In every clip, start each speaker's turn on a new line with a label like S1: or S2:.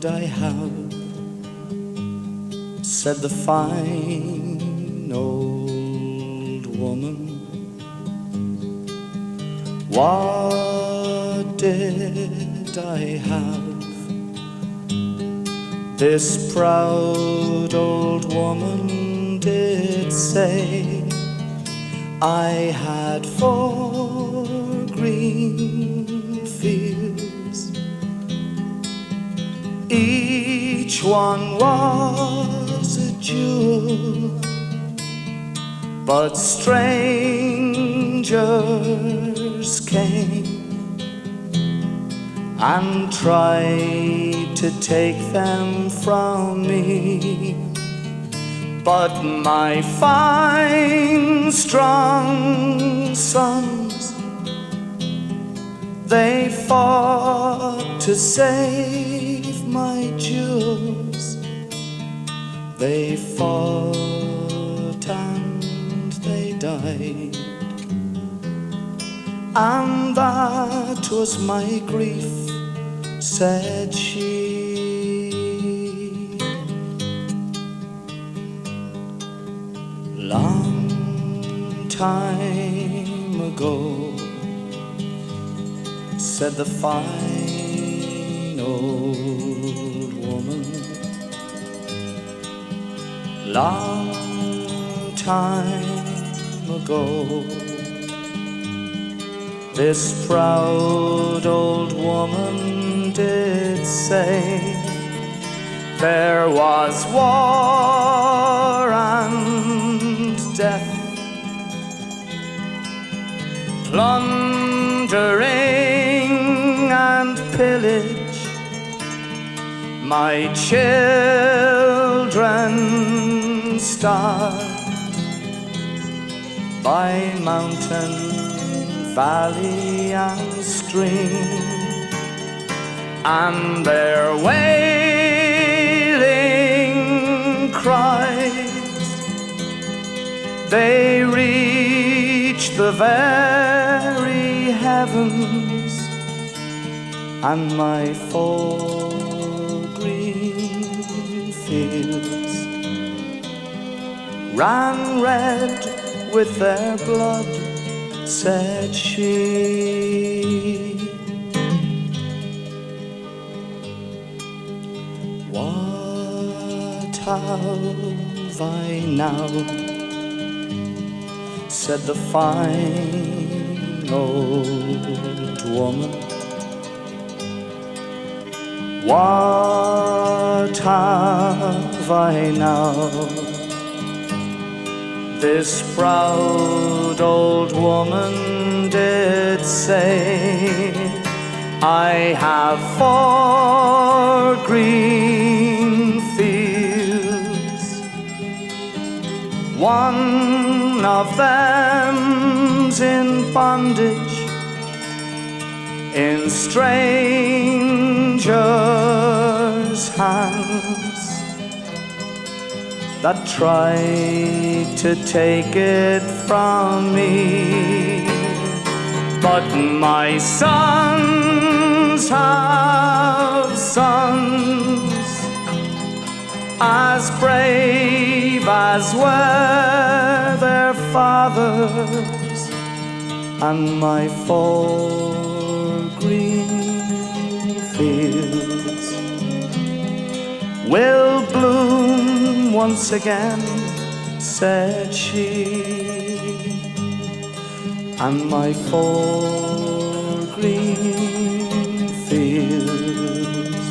S1: I have, said the fine old woman. What did I have? This proud old woman did say I had 4 green fields. Each one was a jewel, but strangers came and tried to take them from me. But my fine, strong sons, they fought to save my jewels. They fought and they died, and that was my grief, said she. Long time ago, said the fine old woman. Long time ago, this proud old woman did say there was war and death, plundering and pillage. My children starved by mountain, valley and stream, and their wailing cries, they reach the very heavens, and my 4 green fields ran red with their blood, said she. What have I now? Said the fine old woman. What have I now? This proud old woman did say I have 4 green fields. One of them's in bondage in strangers' hands that tried to take it from me. But my sons have sons as brave as were their fathers, and my 4 green fields will bloom once again, said she. And my 4 green fields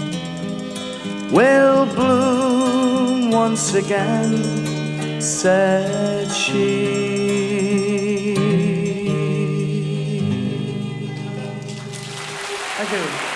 S1: will bloom once again, said she. Thank you.